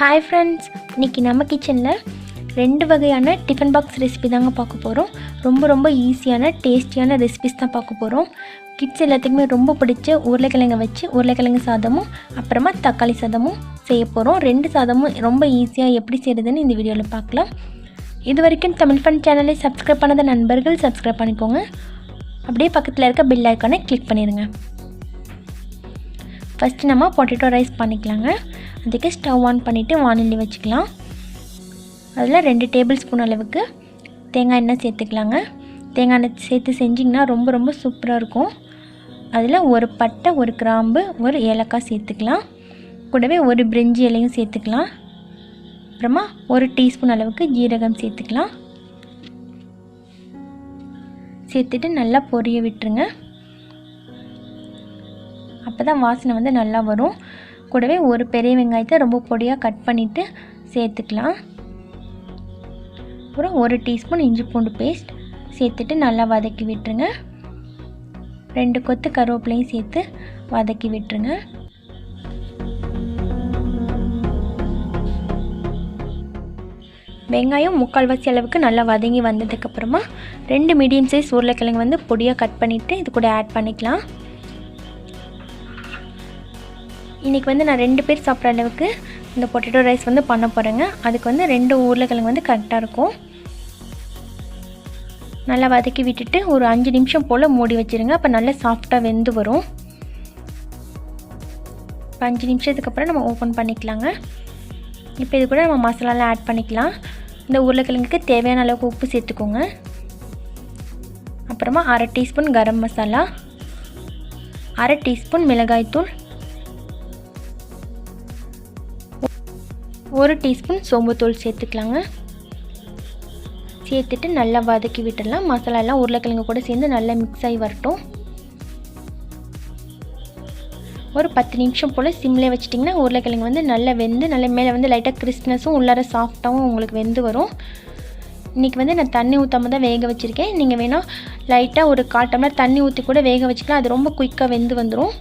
Hi friends, இன்னைக்கு நம்ம கிச்சனில் 2 வகையான டிஃபன் பாக்ஸ் ரெசிபி தாங்க பார்க்க போகிறோம். ரொம்ப ஈஸியான டேஸ்டியான ரெசிபிஸ் தான் பார்க்க போகிறோம். கிட்ஸ் எல்லாத்துக்குமே ரொம்ப பிடிச்ச உருளைக்கிழங்கு வச்சு உருளைக்கிழங்கு சாதமும் அப்புறமா தக்காளி சாதமும் செய்ய போகிறோம். 2 சாதமும் ரொம்ப ஈஸியாக எப்படி செய்கிறதுன்னு இந்த வீடியோவில் பார்க்கலாம். இது வரைக்கும் தமிழ் ஃபன் சேனலை சப்ஸ்கிரைப் பண்ணாத நண்பர்கள் சப்ஸ்கிரைப் பண்ணிக்கோங்க. அப்படியே பக்கத்தில் இருக்க பெல் ஐக்கானை கிளிக் பண்ணிடுங்க. ஃபஸ்ட்டு நம்ம பொட்டேட்டோ ரைஸ் பண்ணிக்கலாங்க. அதுக்கு ஸ்டவ் ஆன் பண்ணிவிட்டு வானிலை வச்சுக்கலாம். அதில் 2 டேபிள் ஸ்பூன் அளவுக்கு தேங்காய் எண்ணெய் சேர்த்துக்கலாங்க. தேங்காய் எண்ணெய் சேர்த்து செஞ்சிங்கன்னா ரொம்ப சூப்பராக இருக்கும். அதில் ஒரு பட்டை, ஒரு கிராம்பு, ஒரு ஏலக்காய் சேர்த்துக்கலாம். கூடவே ஒரு பிரிஞ்சி இலையும் சேர்த்துக்கலாம். அப்புறமா 1 டீஸ்பூன் அளவுக்கு ஜீரகம் சேர்த்துக்கலாம். சேர்த்துட்டு நல்லா பொரிய விட்டுருங்க. அப்போ தான் வாசனை நல்லா வரும். கூடவே ஒரு பெரிய வெங்காயத்தை ரொம்ப பொடியாக கட் பண்ணிவிட்டு சேர்த்துக்கலாம். அப்புறம் 1 டீஸ்பூன் இஞ்சி பூண்டு பேஸ்ட் சேர்த்துட்டு நல்லா வதக்கி விட்டுருங்க. 2 கொத்து கருவேப்பிலையும் சேர்த்து வதக்கி விட்டுருங்க. வெங்காயம் முக்கால்வாசி அளவுக்கு நல்லா வதங்கி வந்ததுக்கப்புறமா 2 மீடியம் சைஸ் உருளைக்கிழங்கு பொடியாக கட் பண்ணிவிட்டு இது கூட ஆட் பண்ணிக்கலாம். இன்றைக்கி நான் 2 பேர் சாப்பிட்ற அளவுக்கு இந்த பொட்டேட்டோ ரைஸ் பண்ண போகிறேங்க. அதுக்கு 2 உருளைக்கிழங்கு கரெக்டாக இருக்கும். நல்லா வதக்கி விட்டுட்டு ஒரு 5 நிமிஷம் போல் மூடி வச்சுருங்க. அப்போ நல்லா சாஃப்டாக வெந்து வரும். இப்போ 5 நிமிஷத்துக்கு அப்புறம் நம்ம ஓப்பன் பண்ணிக்கலாங்க. இப்போ இது கூட நம்ம மசாலாலாம் ஆட் பண்ணிக்கலாம். இந்த உருளைக்கிழங்குக்கு தேவையான அளவுக்கு உப்பு சேர்த்துக்கோங்க. அப்புறமா 1/2 டீஸ்பூன் கரம் மசாலா, 1/2 டீஸ்பூன் மிளகாய்த்தூள், 1 டீஸ்பூன் சோம்புத்தூள் சேர்த்துக்கலாங்க. சேர்த்துட்டு நல்லா வதக்கி விட்டுடலாம். மசாலாலாம் உருளைக்கிழங்கு கூட சேர்ந்து நல்லா மிக்ஸ் ஆகி வரட்டும். ஒரு 10 நிமிஷம் போல் சிம்லே வச்சிட்டிங்கன்னா உருளைக்கிழங்கு நல்லா வெந்து நல்லா மேலே லைட்டாக கிறிஸ்ப்னஸும் உள்ளார சாஃப்டாகவும் உங்களுக்கு வெந்து வரும். இன்றைக்கி நான் தண்ணி ஊற்றாமல் தான் வேக வச்சுருக்கேன். நீங்கள் வேணால் லைட்டாக ஒரு 1/4 டம்ளர் தண்ணி ஊற்றி கூட வேக வச்சுக்கலாம். அது ரொம்ப குயிக்காக வெந்து வந்துடும்.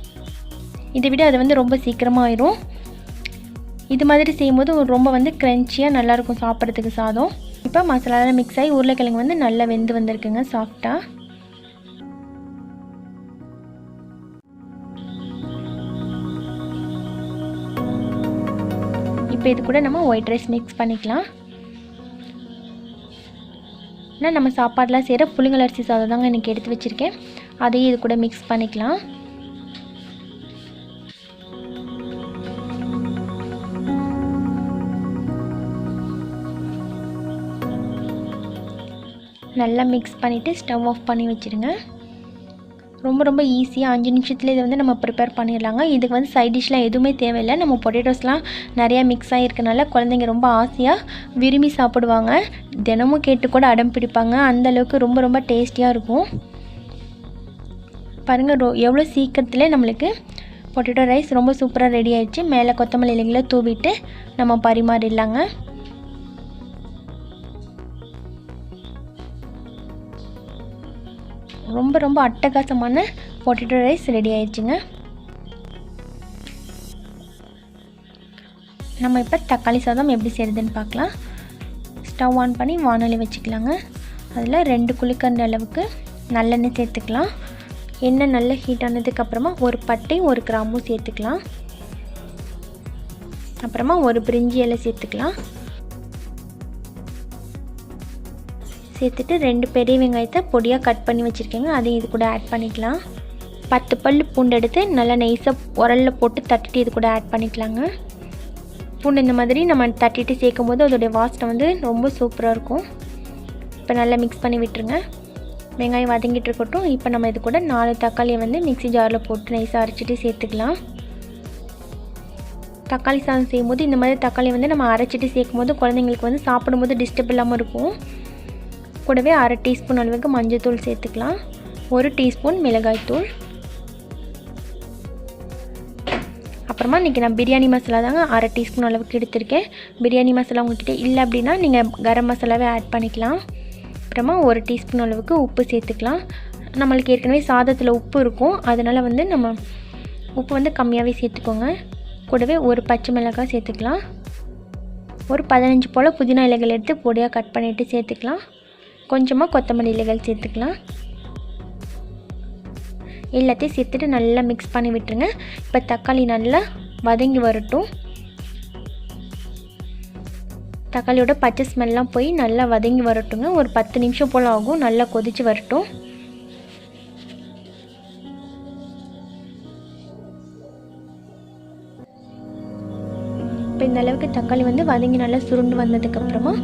இதை விட அது ரொம்ப சீக்கிரமாக ஆயிரும். இது மாதிரி செய்யும்போது ரொம்ப க்ரன்ச்சியாக நல்லாயிருக்கும் சாப்பிட்றதுக்கு சாதம். இப்போ மசாலாலாம் மிக்ஸ் ஆகி உருளைக்கிழங்கு நல்லா வெந்து வந்திருக்குங்க சாஃப்டாக. இப்போ இது கூட நம்ம ஒயிட் ரைஸ் மிக்ஸ் பண்ணிக்கலாம். ஆனால் நம்ம சாப்பாடெலாம் செய்கிற புழுங்கல் அரிசி சாதம் தாங்க இன்றைக்கி எடுத்து வச்சுருக்கேன். அதையும் இது கூட மிக்ஸ் பண்ணிக்கலாம். நல்லா மிக்ஸ் பண்ணிவிட்டு ஸ்டவ் ஆஃப் பண்ணி வச்சுருங்க. ரொம்ப ஈஸியாக 5 நிமிஷத்தில் இதை நம்ம ப்ரிப்பேர் பண்ணிடலாங்க. இதுக்கு சைட் டிஷ்லாம் எதுவுமே தேவையில்லை. நம்ம பொட்டேட்டோஸ்லாம் நிறையா மிக்ஸ் ஆகிருக்கனால குழந்தைங்க ரொம்ப ஆசையாக விரும்பி சாப்பிடுவாங்க. தினமும் கேட்டு கூட அடம் பிடிப்பாங்க. அந்தளவுக்கு ரொம்ப டேஸ்டியாக இருக்கும். பாருங்கள் எவ்வளோ சீக்கிரத்திலே நம்மளுக்கு பொட்டேட்டோ ரைஸ் ரொம்ப சூப்பராக ரெடி ஆகிடுச்சு. மேலே கொத்தமல்லி இலைகளை தூவிட்டு நம்ம பரிமாறிடலாங்க. ரொம்ப அட்டகாசமான பொட்டேட்டோ ரைஸ் ரெடி ஆயிடுச்சுங்க. நம்ம இப்போ தக்காளி சாதம் எப்படி செய்கிறதுன்னு பார்க்கலாம். ஸ்டவ் ஆன் பண்ணி வானொலி வச்சுக்கலாங்க. அதில் 2 குழிக்கரண்டி அளவுக்கு நல்லெண்ணெய் சேர்த்துக்கலாம். எண்ணெய் நல்லா ஹீட் ஆனதுக்கப்புறமா ஒரு பட்டை, ஒரு கிராம்பும் சேர்த்துக்கலாம். அப்புறமா ஒரு பிரிஞ்சி இலை சேர்த்துக்கலாம். சேர்த்துட்டு 2 பெரிய வெங்காயத்தை பொடியாக கட் பண்ணி வச்சுருக்கேங்க. அதையும் இது கூட ஆட் பண்ணிக்கலாம். 10 பல் பூண்டு எடுத்து நல்லா நைஸாக உரலில் போட்டு தட்டிட்டு இது கூட ஆட் பண்ணிக்கலாங்க. பூண்டு இந்த மாதிரி நம்ம தட்டிட்டு சேர்க்கும் போது அதோடைய வாசனை ரொம்ப சூப்பராக இருக்கும். இப்போ நல்லா மிக்ஸ் பண்ணி விட்டுருங்க. வெங்காயம் வதங்கிட்டு இருக்கட்டும். இப்போ நம்ம இது கூட 4 தக்காளியை மிக்ஸி ஜாரில் போட்டு நைஸாக அரைச்சிட்டு சேர்த்துக்கலாம். தக்காளி சாதம் செய்யும்போது இந்த மாதிரி தக்காளி நம்ம அரைச்சிட்டு சேர்க்கும் போது குழந்தைங்களுக்கு சாப்பிடும்போது டிஸ்டர்ப் இல்லாமல் இருக்கும். கூடவே 1/2 டீஸ்பூன் அளவுக்கு மஞ்சள் தூள் சேர்த்துக்கலாம். 1 டீஸ்பூன் மிளகாய்த்தூள். அப்புறமா இன்றைக்கி நான் பிரியாணி மசாலா தாங்க 1/2 டீஸ்பூன் அளவுக்கு எடுத்திருக்கேன். பிரியாணி மசாலா உங்கள்கிட்ட இல்லை அப்படின்னா நீங்கள் கரம் மசாலாவே ஆட் பண்ணிக்கலாம். அப்புறமா 1 டீஸ்பூன் அளவுக்கு உப்பு சேர்த்துக்கலாம். நம்மளுக்கு ஏற்கனவே சாதத்தில் உப்பு இருக்கும். அதனால் நம்ம உப்பு கம்மியாகவே சேர்த்துக்கோங்க. கூடவே ஒரு பச்சை மிளகாய் சேர்த்துக்கலாம். ஒரு 15 போல் புதினா இலைகள் எடுத்து பொடியாக கட் பண்ணிவிட்டு சேர்த்துக்கலாம். கொஞ்சமாக கொத்தமல்லி இலைகள் சேர்த்துக்கலாம். எல்லாத்தையும் சேர்த்துட்டு நல்லா மிக்ஸ் பண்ணி விட்டுருங்க. இப்போ தக்காளி நல்லா வதங்கி வரட்டும். தக்காளியோட பச்சை ஸ்மெல்லாம் போய் நல்லா வதங்கி வரட்டுங்க. ஒரு 10 நிமிஷம் போல் ஆகும். நல்லா கொதித்து வரட்டும். இப்போ இந்த அளவுக்கு தக்காளி வந்து வதங்கி நல்லா சுருண்டு வந்ததுக்கப்புறமா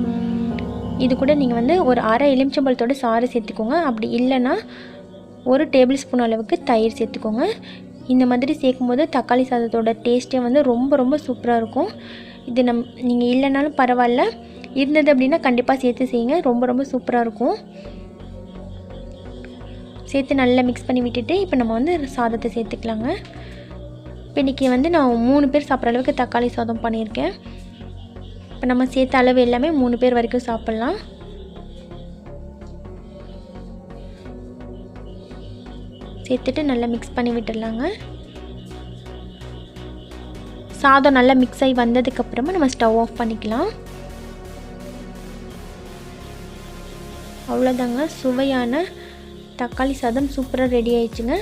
இது கூட நீங்கள் வந்து ஒரு அரை எலுமிச்சம்பழத்தோட சாறு சேர்த்துக்கோங்க. அப்படி இல்லைன்னா 1 டேபிள் ஸ்பூன் அளவுக்கு தயிர் சேர்த்துக்கோங்க. இந்த மாதிரி சேர்க்கும்போது தக்காளி சாதத்தோட டேஸ்ட்டே வந்து ரொம்ப சூப்பராக இருக்கும். இது நீங்கள் இல்லைனாலும் பரவாயில்ல, இருந்தது அப்படின்னா கண்டிப்பாக சேர்த்து செய்யுங்க. ரொம்ப சூப்பராக இருக்கும். சேர்த்து நல்லா மிக்ஸ் பண்ணி விட்டுட்டு இப்போ நம்ம வந்து சாதத்தை சேர்த்துக்கலாங்க. இப்போ இன்றைக்கி வந்து நான் 3 பேர் சாப்பிட்ற அளவுக்கு தக்காளி சாதம் பண்ணியிருக்கேன். இப்போ நம்ம சேர்த்த அளவு எல்லாமே 3 பேர் வரைக்கும் சாப்பிட்லாம். சேர்த்துட்டு நல்லா மிக்ஸ் பண்ணி விட்டுடலாங்க. சாதம் நல்லா மிக்ஸ் ஆகி வந்ததுக்கப்புறமா நம்ம ஸ்டவ் ஆஃப் பண்ணிக்கலாம். அவ்வளோதாங்க, சுவையான தக்காளி சாதம் சூப்பராக ரெடி ஆயிடுச்சுங்க.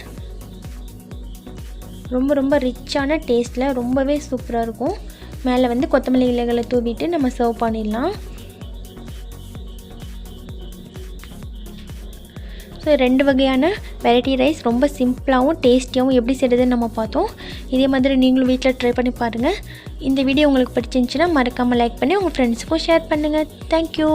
ரொம்ப ரிச்சான டேஸ்ட்டில் ரொம்பவே சூப்பராக இருக்கும். மேலே வந்து கொத்தமல்லி இலைகளை தூவிட்டு நம்ம சர்வ் பண்ணிடலாம். ஸோ 2 வகையான வெரைட்டி ரைஸ் ரொம்ப சிம்பிளாகவும் டேஸ்டியாகவும் எப்படி செய்கிறதுன்னு நம்ம பார்த்தோம். இதே மாதிரி நீங்களும் வீட்டில் ட்ரை பண்ணி பாருங்கள். இந்த வீடியோ உங்களுக்கு பிடிச்சிருந்துச்சுன்னா மறக்காமல் லைக் பண்ணி உங்கள் ஃப்ரெண்ட்ஸுக்கும் ஷேர் பண்ணுங்கள். தேங்க்யூ.